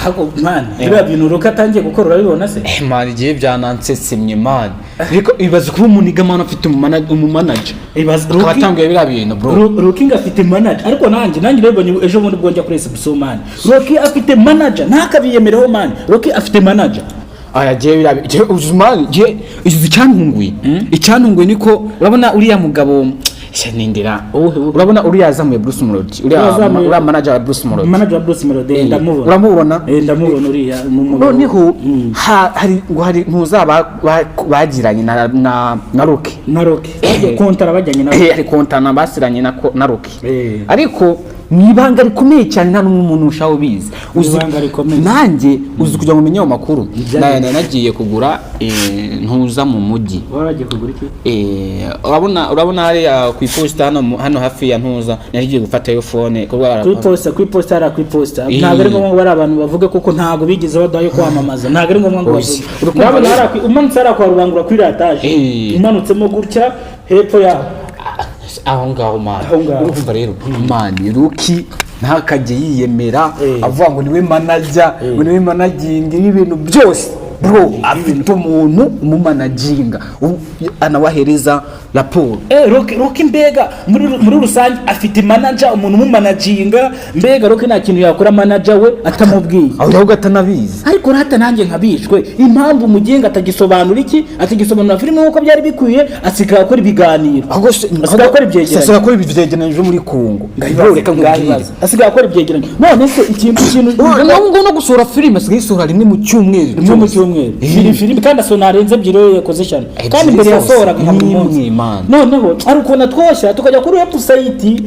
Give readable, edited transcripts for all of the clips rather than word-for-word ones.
Hago man bira bintu Roki atangiye gukora urabibona se man igihe byanansetsemye man ariko ibaze kuba umuniga man afite umumanager ibaze Roki atangiye bira bintu bro Roki ngafite manager ariko nanjye rebonye ejo bundi bwonja kuri SBC man Roki afite manager ntakabiyemereho man Roki afite manager aya je bira uzumani je icyantunguye niko urabona uriya mugabo Shanindira urabona uriya zamuye Bruce Melody uriya manager wa Bruce Melody uramubona uriya niho hari ntuzaba bagiranye na Roki kontara bajyanye na kontana basiranye na Roki ariko mwibanga rikomeye cyane nta n'umuntu ushaho bizi nanjye uzi kujya mu menyo makuru nagiye kugura ntuza mu mujyi waragiye kugura iki urabona hari ku iposita hano hafi ya ntuza nagiye gufata iyo phone ku iposita ntabwo ari ngombwa bari abantu bavuga kuko ntabwo bigeze badayo kwamamaza ntabwo ari ngombwa ngo bavuge umanutse ara kwa rubangura kuri rataje umanutsemo gutya hepfo yaho aho ngaho man urumva rero man Roki ntakajye yiyemera avuga ngo niwe manager ngo niwe managing ibintu byose bro afite umuntu umumanaginga anawahereza raporo Roki mbega muri rusange afite manager umuntu umumanaginga mbega Roki nta kintu yakora manager we atamubwiye aho gatanabizi ariko rata nanjye nkabishwe impamvu mugenga atagisobanura iki atagisobanura filime nkuko byari bikwiye asika akora ibiganiro asika akora ibyegeranyo muri Kongo reka ngahibaza asika akora ibyegeranyo none se ikintu no gusura filime asigaye isura rimwe mu cyumweru filime kandi asona arenze ebyiri yakoze cyane kandi imbere yasohoraga nka munsi noneho ari ukuntu twoshya tukajya kuri website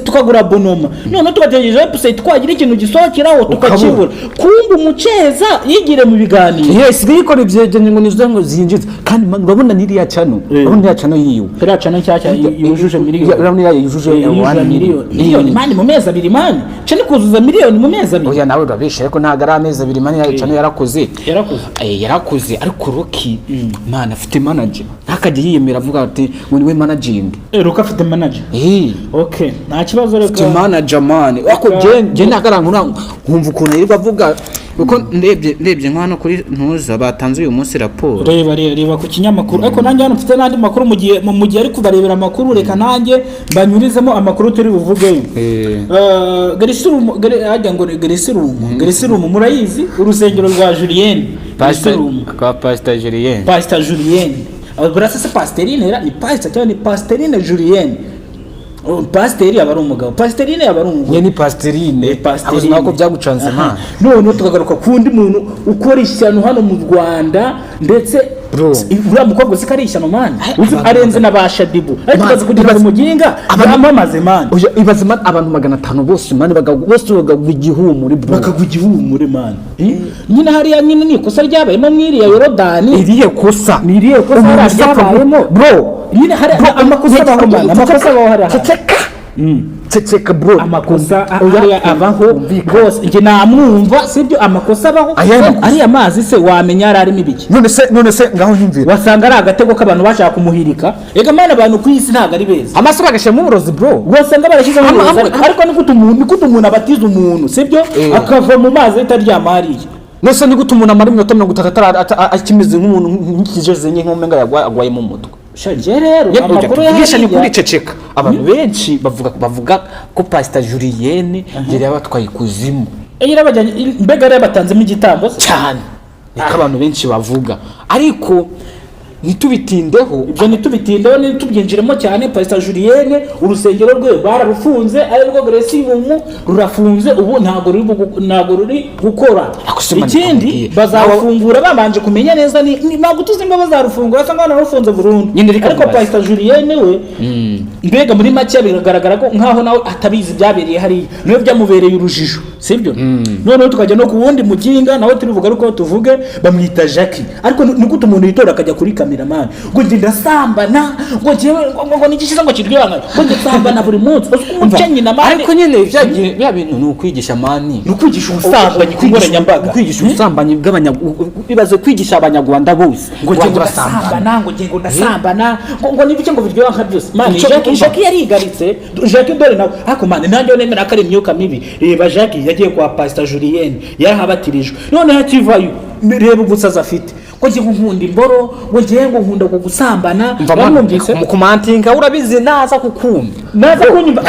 tukagura bonoma none tugategereje website twagira ikintu gisohokeraho tukakibura kumbe umuceza yigire mu biganiro ikora ibyegeranyo ngo nizo zinjiza kandi urabona niriya cyano yiwe iriya cyano cyacya yujuje miliyoni mani mu mezi abiri mani cyane kuzuza miliyoni mu mezi abiri oya nawe urabishe ariko ntago ari amezi abiri mani yayo cyano yarakoze ariko Roki man afite manager ntakajye yiyemera avuga ati ngo niwe managing Roki afite manager okay nta kibazo reka afite manager man ako je ntagarangura nkumva ukuntu yirirwa avuga uko ndebye nk'ano kuri ntuza batanze uyu munsi raporo reba ku kinyamakuru ariko nanjye hano mfite n'andi makuru mu gihe ari kubarebera amakuru reka nanjye banyurizemo amakuru turi buvugeyo Gerisirumu murayizi urusengero rwa Julienne Pastor Julienne abarasa se Pastorine ni Pastor cyane ni Pastorine Julienne Pasiteri aba ari umugabo Pastorine aba ari umugabo ni Pastorine nako byagucanze man none tukagaruka kundi muntu ukora ishyano hano mu Rwanda ndetse uriya mukobwa sikari ishyano man arenze n'abasha dibu ariko tukaza kugira ngo muginga amamaze man ibaze man abantu 500 bose man bagagwa igihumure man nyine hariya nyine ni ikosa ryabayemo mwiriya Yorodani iriye kosa ryabayemo bro nyine hari amakosa abaho hari ceceka bro amakosa abaho bose nge namwumva sibyo amakosa abaho ari amazi se wamenya arimo ibiki none se ngaho nyumvira wasanga ari agatego k'abantu bashaka kumuhirika ega mana abantu ku isi ntago ari beza amaso bagashema uburozi bro wasanga barashyize mu burozi ariko nikuta umuntu abatiza umuntu sibyo akava mu mazi ataryama hariya nose niguta umuntu amara iminota 30 akimeze nk'umuntu nk'ikijeze nk'umenga yagwaye mu mutwe shaje rero amakuru yashani kuri ceceka abantu benshi bavuga ko Pastor Julienne yari yabatwaye kuzimu yirabajanye mbega rero batanzemo igitambo cyane niko abantu benshi bavuga ariko nitubitindeho nitubyinjiremo cyane Pastor Julienne urusengero rwe bararufunze ariko Gerisirumu rurafunze ubu ntago ruri gukora ikindi bazafungura babanje kumenya neza ntago tuzi ngo bazarufungura cyangwa narufunze burundu ariko Pastor Julienne we mbega muri make biragaragara ko nkaho nawe atabizi byabereye hari niyo byamubereye urujijo sibyo none tukajya no ku wundi muginga nawe turivuga ariko tuvuge bamwita Jackie ariko nikuta umuntu yitora akajya kuri cameraman ngo ndinda sambana ngo jewe ngo nigishiza ngo kirwanga ngo ndasambana buri munsi umucenyi na mani ariko nyene byagiye bya bintu n'ukwigisha mani n'ukwigisha ubusambanyi kw'ingoranyambaga kwigisha ubusambanyi bibaze kwigisha abanyarwanda bose ngo ndasambana ngo ndasambana ngo nibike ngo birwanga byose mani Jackie yarigaritse Jackie dore nawe ako mani nanjye nemera ko ari imyuka mibi reba Jackie yagiye kwa Pastor Julien yarahabatirijwe none hakivayo reba ubusaza afite ko ngiye nkunda imboro ngo ngiye ngo nkunda gusambana bamwumvise mu kumantinga urabizi naza kukumva naza kunyumva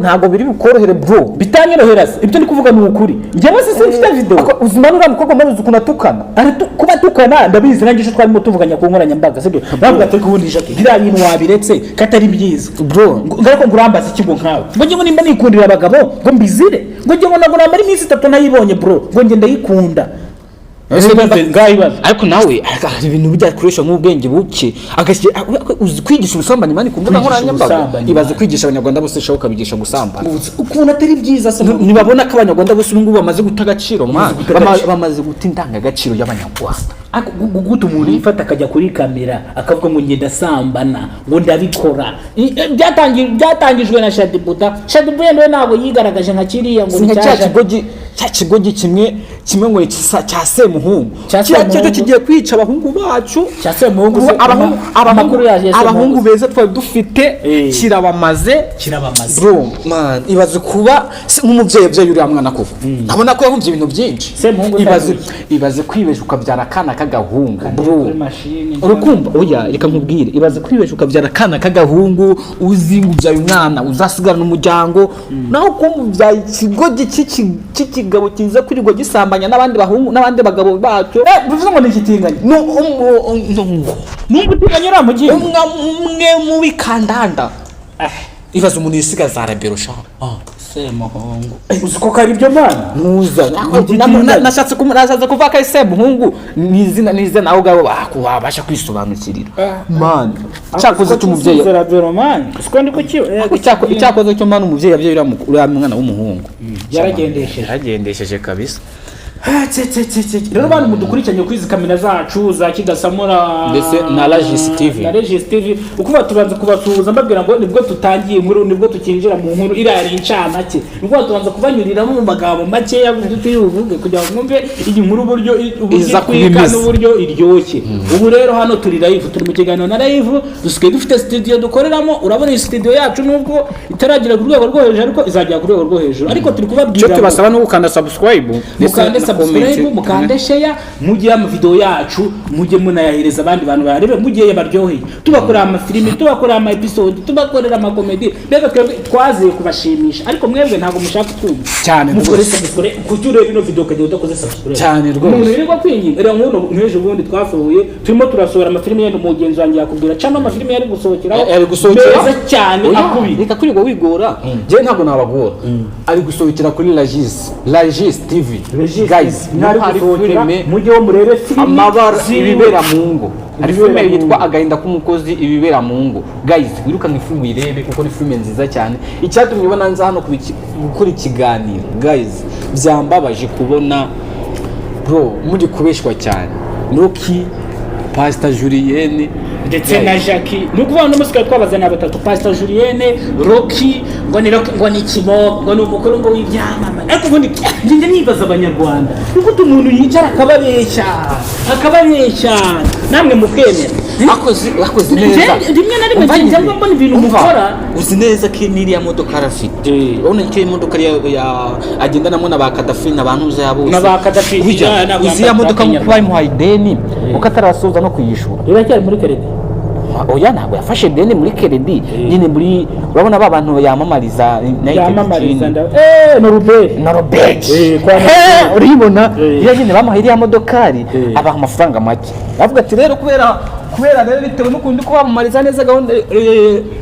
ntago biri bukorohere bro bitanyorohera se ibyo ndi kuvuga ni ukuri njyewe se mfite video uzimanura mukobwa maze ukuna tukana kuba tukana ndabizi nanjye twarimo tuvuganya ku nkoranyambaga sibyo bavuga ati kubundisha biriya bintu wabiretse katari byiza bro ngarako ngurambaza ikigo nkawe ngo njye nimba nikundira abagabo ngo mbizire ngo njye ngo namara iminsi 3 nayibonye bro ngo njye ndayikunda ariko nawe hari ibintu bijyakoresha nk'ubwenge buke kwigisha ubusambanyi mani ku mbuga nkoranyambaga ibaze kwigisha abanyarwanda bose shaho kabigisha gusambana ukuntu atari byiza se nibabona ko abanyarwanda bose ubu bamaze guta agaciro bamaze guta indangagaciro y'abanyarwanda guta umuntu yifata akajya kuri kamera akavuga ngo ngenda sambana ngo ndabikora byatangijwe na Shadibuda yende ntabwo yigaragaje nka kiriya ngo cya kigogi kimwe ngo cya Semuhungu cyo kigiye kwica abahungu bacu cya Semuhungu abahungu beza twari dufite kirabamaze bro man ibaze kuba nk'umubyeyi byo yuri amwana koko abona ko yahumvye ibintu byinshi ibaze kwibesha ukabyara kana kagahungu bro urukumva oya reka nkubwire ibaze kwibesha ukabyara kana kagahungu uzingubya umwana uzasigarana umuryango naho kumubyaye ikigogi cy'ikigabo kiza kwirirwa gisambanya n'abandi bahungu n'abandi bagabo bacu bivuze ngo nikitinganye n'ubutinganye ramugiye umwe mu bikandanda ibaze umuntu yisigaza arabero sha Semuhungu uziko kari byo mana nuza nashatse kuva ka Semuhungu nizina aho gabo bakubasha kwisobanukirira man cyakoze cy'umubyeyi siko ndiko cyakoze cyo man umubyeyi yabye uriya mwana w'umuhungu yaragendesheje kabisa rero bandi mudukurikiranye kwizi kamera zacu za Kidasamura ndetse na Regis TV ukuba tubanza kubasuhuza mbabwira ngo nibwo tutangiye inkuru nibwo tukinjira mu nkuru irari incamake nibwo tubanza kubanyuriramo mu magambo make y'ubuvuge kugira ngo mwumve iyi nkuru buryo iza kwika n'uburyo iryoshye ubu rero hano turi live turi mu kiganiro na live dusigaye dufite studio dukoreramo urabona iyi studio yacu nubwo itaragira ku rwego rwo hejuru ariko izajya ku rwego rwo hejuru ariko turi kubabwira cyo tubasaba no gukanda subscribe mukande share mujye mu video yacu mujye munayahereza abandi bantu barebe mujye yabaryoheye tubakorera amafilimi tubakorera ama episode tubakorera ama comedy mbega twaziye kubashimisha ariko mwebwe ntago mushaka twumva cyane mukore kucyure bino video kagiye utakoze subscribe cyane rwose umuntu rero kwinginga era nk'ejo bundi twasohoye turimo turasohora amafilimi yendo mugenzi wanjye yakubwira cyangwa amafilimi yari gusohokera meza cyane akubira reka kuri go wigora je ntago nabagora ari gusohokera kuri Regis TV guys hari filime mujye murebe filime amabara ibibera mu ngo hari filime yitwa Agahinda k'umukozi ibibera mu ngo guys wiruka nk'ifumu irebe kuko ni filime nziza cyane icyatumye ubona nza hano gukora ikiganiro guys byambabaje kubona bro muri kubeshwa cyane Rocky Pastor Julien ndetse na Jackie nukuvuga no musika twabazana batatu Pastor Julien Rocky ngo ni kimo ngo ni umukuru ngo w'ibyamama ariko ubundi njye nibaza abanyarwanda niko umuntu yicara akababeshya namwe mukemera akoze neza rimwe na rimwe cyangwa mbona ibintu mukora uzi neza ko niriya modoka arafite urabona ko imodoka ya agendanamo na ba Kadafi n'abantu zabo na ba Kadafi uzi ya modoka mu kuba imuhaye ideni uko atarasoza no kuyishura iracyari muri credit oya ntabwo yafashe deni muri credit nyine muri urabona ba bantu yamamariza no Robert uribona iyo nyine bamuhaye iriya modokari abaha amafaranga make bavuga ati rero kubera rero bitewe n'ukundi ko bamamariza neza gahunda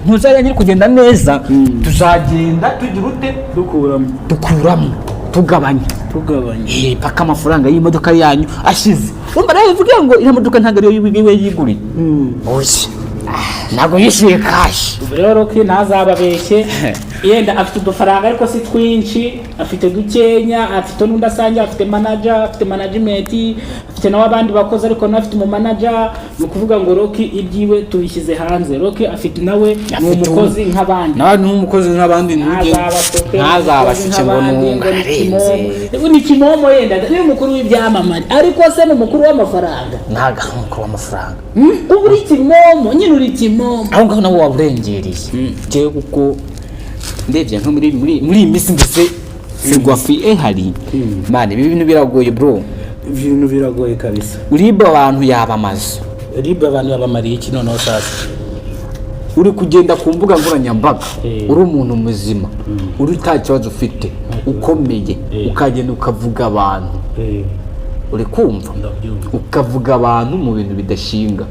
ntuzajya nyiri kugenda neza tuzagenda tugira ute dukuramo tugabanya paka amafaranga y'imodoka yanyu ashize umva rero bivuga ngo iriya modoka ntabwo ariyo yiwe yiguriye ntabwo yishyuye kashi rero Rocky ntazababeshye yenda afite udufaranga ariko si twinshi afite dukenya afite n'undi asangiye afite manager afite management afite nawe abandi bakoze ariko nawe afite umumanager ni ukuvuga ngo Rocky ibyiwe tubishyize hanze Rocky afite nawe ni umukozi nk'abandi nawe ni umukozi nk'abandi ntazabasike ngo ni kimomo yenda ni umukuru w'ibyamamare ariko se ni umukuru w'amafaranga ntaga umukuru w'amafaranga ubu uri kimomo nyine uri kimomo aho ngaho nawe waburengereye jewe kuko ndebye nko muri iyi minsi ndetse Ferwafa ihari man ibi bintu biragoye bro, ibintu biragoye kabisa. uriba abantu yabamaze, riba abantu babamariye iki noneho sasa? uri kugenda ku mbuga nkoranyambaga uri umuntu muzima uri nta kibazo ufite ukomeye ukagenda ukavuga abantu uri kumva ukavuga abantu mu bintu bidashinga